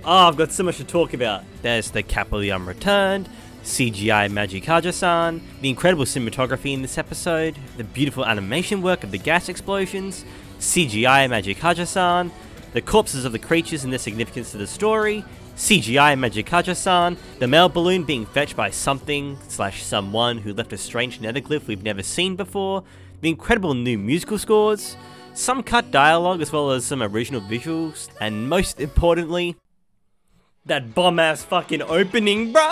Oh, I've got so much to talk about. There's the Capital of the Unreturned, CGI Magikaja-san, the incredible cinematography in this episode, the beautiful animation work of the gas explosions, CGI Magikaja-san, the corpses of the creatures and their significance to the story, CGI Magikaja-san, the mail balloon being fetched by something/someone who left a strange netherglyph we've never seen before, the incredible new musical scores, some cut dialogue as well as some original visuals, and most importantly, that bomb-ass fucking opening, bro!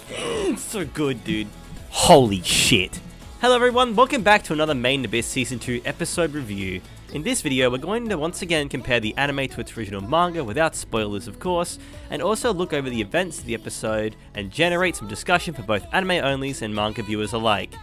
That's so good, dude. Holy shit. Hello everyone, welcome back to another Made in Abyss Season 2 episode review. In this video, we're going to once again compare the anime to its original manga, without spoilers of course, and also look over the events of the episode and generate some discussion for both anime-onlys and manga viewers alike.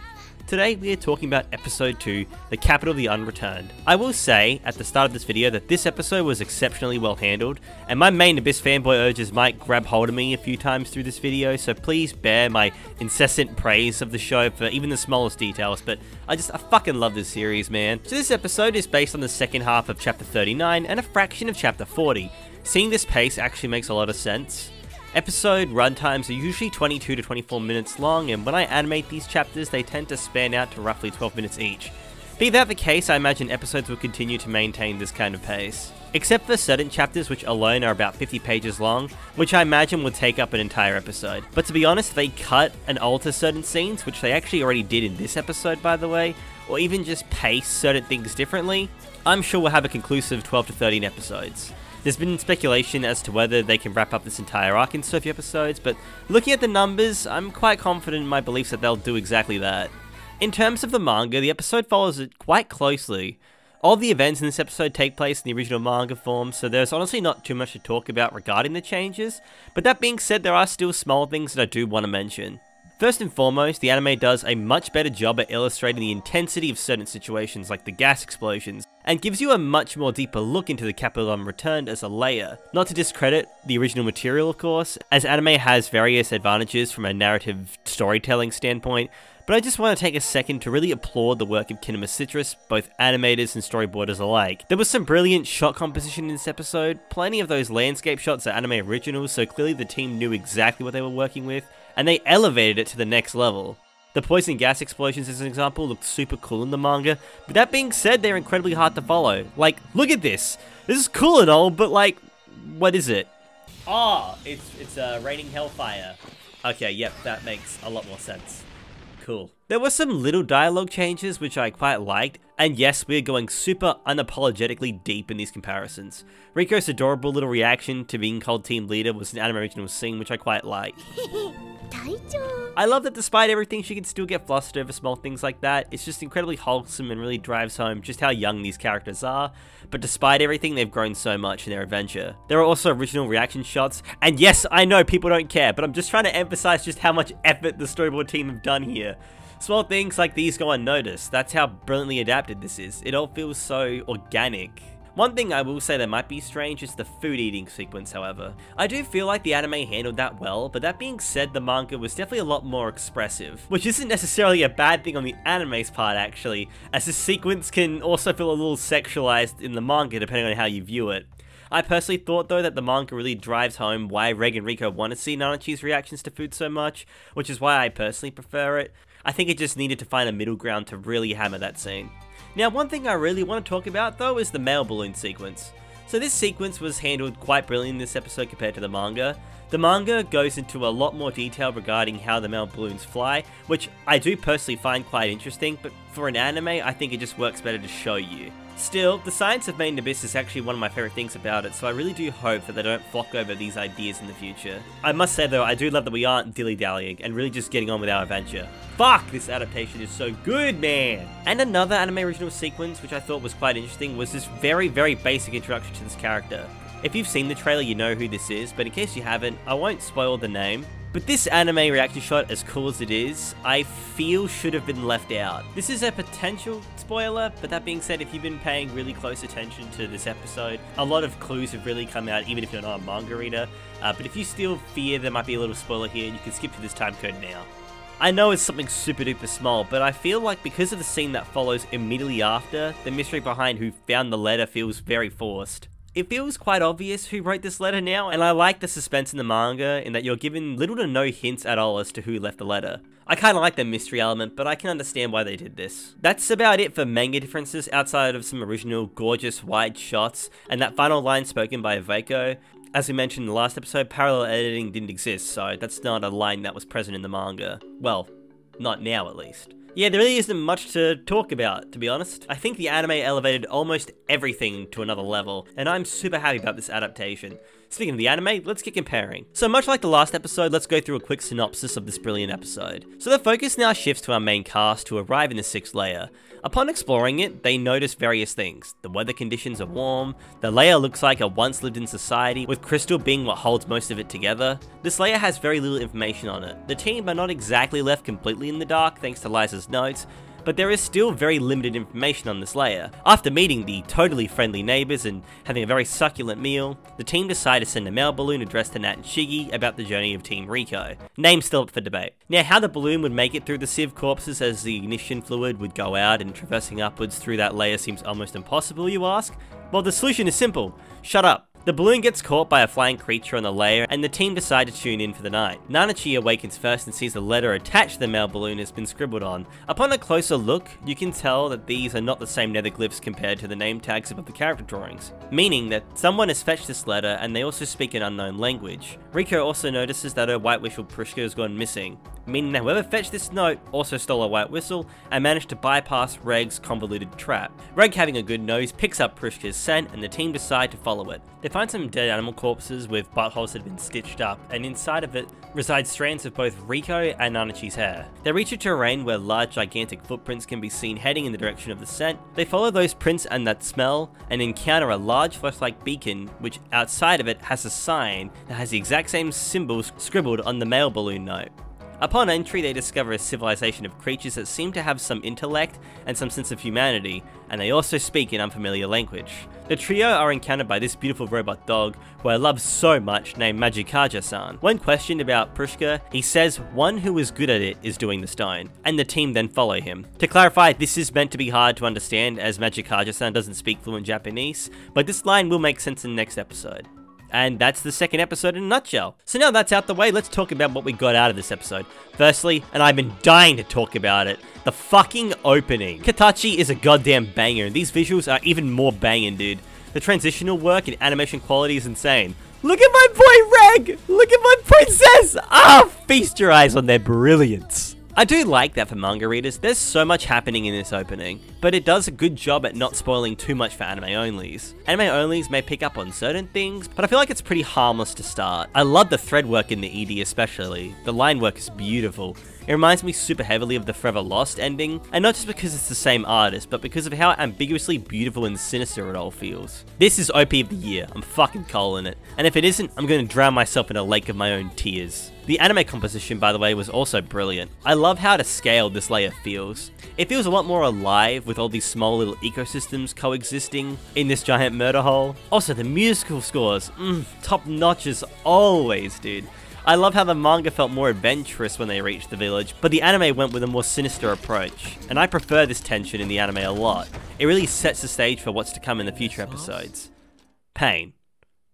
Today we are talking about episode 2, The Capital of the Unreturned. I will say at the start of this video that this episode was exceptionally well handled, and my Made in Abyss fanboy urges might grab hold of me a few times through this video, so please bear my incessant praise of the show for even the smallest details, but I fucking love this series, man. So this episode is based on the second half of chapter 39 and a fraction of chapter 40. Seeing this pace actually makes a lot of sense. Episode runtimes are usually 22 to 24 minutes long, and when I animate these chapters, they tend to span out to roughly 12 minutes each. Be that the case, I imagine episodes will continue to maintain this kind of pace. Except for certain chapters which alone are about 50 pages long, which I imagine would take up an entire episode. But to be honest, they cut and alter certain scenes, which they actually already did in this episode by the way, or even just pace certain things differently, I'm sure we'll have a conclusive 12 to 13 episodes. There's been speculation as to whether they can wrap up this entire arc in so few episodes, but looking at the numbers, I'm quite confident in my beliefs that they'll do exactly that. In terms of the manga, the episode follows it quite closely. All the events in this episode take place in the original manga form, so there's honestly not too much to talk about regarding the changes, but that being said, there are still small things that I do want to mention. First and foremost, the anime does a much better job at illustrating the intensity of certain situations like the gas explosions, and gives you a much more deeper look into the Capital Unreturned as a layer. Not to discredit the original material of course, as anime has various advantages from a narrative storytelling standpoint, but I just want to take a second to really applaud the work of Kinema Citrus, both animators and storyboarders alike. There was some brilliant shot composition in this episode, plenty of those landscape shots are anime originals, so clearly the team knew exactly what they were working with, and they elevated it to the next level. The poison gas explosions as an example looked super cool in the manga, but that being said, they're incredibly hard to follow. Like, look at this! This is cool and all, but like, what is it? Oh, it's raining hellfire. Okay, yep, that makes a lot more sense. Cool. There were some little dialogue changes which I quite liked, and yes, we're going super unapologetically deep in these comparisons. Riko's adorable little reaction to being called team leader was an anime original scene which I quite liked. I love that despite everything, she can still get flustered over small things like that. It's just incredibly wholesome and really drives home just how young these characters are. But despite everything, they've grown so much in their adventure. There are also original reaction shots, and yes, I know people don't care, but I'm just trying to emphasize just how much effort the storyboard team have done here. Small things like these go unnoticed. That's how brilliantly adapted this is. It all feels so organic. One thing I will say that might be strange is the food eating sequence, however. I do feel like the anime handled that well, but that being said, the manga was definitely a lot more expressive, which isn't necessarily a bad thing on the anime's part actually, as the sequence can also feel a little sexualized in the manga depending on how you view it. I personally thought though that the manga really drives home why Reg and Riko want to see Nanachi's reactions to food so much, which is why I personally prefer it. I think it just needed to find a middle ground to really hammer that scene. Now, one thing I really want to talk about though is the mail balloon sequence. So this sequence was handled quite brilliantly in this episode compared to the manga. The manga goes into a lot more detail regarding how the mail balloons fly, which I do personally find quite interesting, but for an anime, I think it just works better to show you. Still, the science of Made in Abyss is actually one of my favourite things about it, so I really do hope that they don't flock over these ideas in the future. I must say though, I do love that we aren't dilly-dallying and really just getting on with our adventure. Fuck, this adaptation is so good, man! And another anime original sequence which I thought was quite interesting was this very basic introduction to this character. If you've seen the trailer, you know who this is, but in case you haven't, I won't spoil the name. But this anime reaction shot, as cool as it is, I feel should have been left out. This is a potential spoiler, but that being said, if you've been paying really close attention to this episode, a lot of clues have really come out, even if you're not a manga reader. But if you still fear there might be a little spoiler here, you can skip to this time code now. I know it's something super duper small, but I feel like because of the scene that follows immediately after, the mystery behind who found the letter feels very forced. It feels quite obvious who wrote this letter now, and I like the suspense in the manga in that you're given little to no hints at all as to who left the letter. I kinda like the mystery element, but I can understand why they did this. That's about it for manga differences outside of some original gorgeous wide shots, and that final line spoken by Veiko. As we mentioned in the last episode, parallel editing didn't exist, so that's not a line that was present in the manga. Well, not now at least. Yeah, there really isn't much to talk about, to be honest. I think the anime elevated almost everything to another level, and I'm super happy about this adaptation. Speaking of the anime, let's get comparing. So much like the last episode, let's go through a quick synopsis of this brilliant episode. So the focus now shifts to our main cast who arrive in the 6th layer. Upon exploring it, they notice various things. The weather conditions are warm, the layer looks like a once lived in society, with crystal being what holds most of it together. This layer has very little information on it. The team are not exactly left completely in the dark thanks to Liza's notes, but there is still very limited information on this layer. After meeting the totally friendly neighbours and having a very succulent meal, the team decide to send a mail balloon addressed to Nat and Shiggy about the journey of Team Rico. Name still up for debate. Now, how the balloon would make it through the Civ corpses as the ignition fluid would go out and traversing upwards through that layer seems almost impossible, you ask? Well, the solution is simple. Shut up. The balloon gets caught by a flying creature on the layer, and the team decide to tune in for the night. Nanachi awakens first and sees the letter attached to the mail balloon has been scribbled on. Upon a closer look, you can tell that these are not the same netherglyphs compared to the name tags above the character drawings, meaning that someone has fetched this letter and they also speak an unknown language. Riko also notices that her white whistle Prushka has gone missing, meaning that whoever fetched this note also stole a white whistle and managed to bypass Reg's convoluted trap. Reg, having a good nose, picks up Prushka's scent and the team decide to follow it. They find some dead animal corpses with buttholes that have been stitched up, and inside of it reside strands of both Riko and Nanachi's hair. They reach a terrain where large gigantic footprints can be seen heading in the direction of the scent. They follow those prints and that smell and encounter a large flash-like beacon which outside of it has a sign that has the exact same symbols scribbled on the mail balloon note. Upon entry, they discover a civilization of creatures that seem to have some intellect and some sense of humanity, and they also speak an unfamiliar language. The trio are encountered by this beautiful robot dog, who I love so much, named Majikaja-san. When questioned about Prushka, he says one who is good at it is doing the stone, and the team then follow him. To clarify, this is meant to be hard to understand as Majikaja-san doesn't speak fluent Japanese, but this line will make sense in the next episode. And that's the second episode in a nutshell. So now that's out the way, let's talk about what we got out of this episode. Firstly, and I've been dying to talk about it, the fucking opening. Katachi is a goddamn banger, and these visuals are even more banging, dude. The transitional work and animation quality is insane. Look at my boy Reg! Look at my princess! Ah, feast your eyes on their brilliance. I do like that for manga readers, there's so much happening in this opening, but it does a good job at not spoiling too much for anime-onlys. Anime-onlys may pick up on certain things, but I feel like it's pretty harmless to start. I love the thread work in the ED especially, the line work is beautiful. It reminds me super heavily of the Forever Lost ending, and not just because it's the same artist, but because of how ambiguously beautiful and sinister it all feels. This is OP of the year, I'm fucking calling it, and if it isn't, I'm gonna drown myself in a lake of my own tears. The anime composition, by the way, was also brilliant. I love how to scale this layer feels. It feels a lot more alive with all these small little ecosystems coexisting in this giant murder hole. Also, the musical scores, top notch as always, dude. I love how the manga felt more adventurous when they reached the village, but the anime went with a more sinister approach, and I prefer this tension in the anime a lot. It really sets the stage for what's to come in the future episodes. Pain.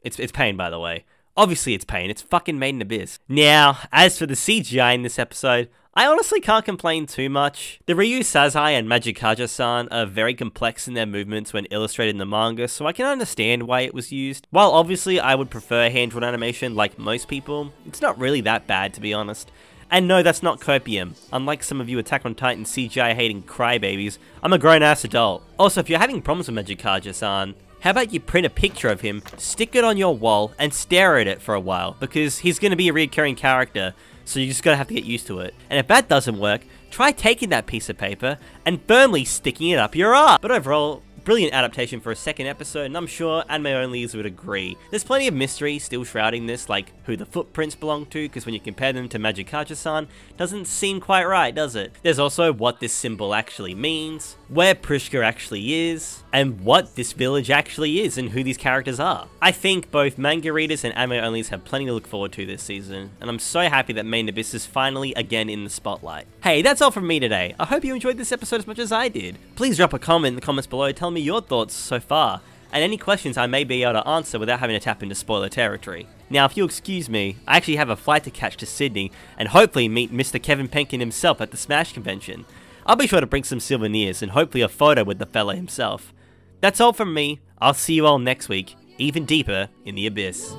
It's Pain, by the way. Obviously it's Pain, it's fucking Made in Abyss. Now, as for the CGI in this episode, I honestly can't complain too much. The Ryu Sazai and Majikaja-san are very complex in their movements when illustrated in the manga, so I can understand why it was used. While obviously I would prefer hand-drawn animation like most people, it's not really that bad to be honest. And no, that's not copium. Unlike some of you Attack on Titan CGI hating crybabies, I'm a grown-ass adult. Also, if you're having problems with Majikaja-san, how about you print a picture of him, stick it on your wall, and stare at it for a while, because he's going to be a recurring character, so you just gotta have to get used to it. And if that doesn't work, try taking that piece of paper and firmly sticking it up your arse. But overall, brilliant adaptation for a second episode, and I'm sure anime-onlys would agree. There's plenty of mystery still shrouding this, like who the footprints belong to, because when you compare them to Majikaja-san, doesn't seem quite right, does it? There's also what this symbol actually means, where Prushka actually is, and what this village actually is, and who these characters are. I think both manga readers and anime-onlys have plenty to look forward to this season, and I'm so happy that Made in Abyss is finally again in the spotlight. Hey, that's all from me today. I hope you enjoyed this episode as much as I did. Please drop a comment in the comments below, tell me your thoughts so far. and any questions I may be able to answer without having to tap into spoiler territory. Now, if you'll excuse me, I actually have a flight to catch to Sydney, and hopefully meet Mr. Kevin Penkin himself at the Smash convention. I'll be sure to bring some souvenirs, and hopefully a photo with the fella himself. That's all from me. I'll see you all next week, even deeper in the abyss.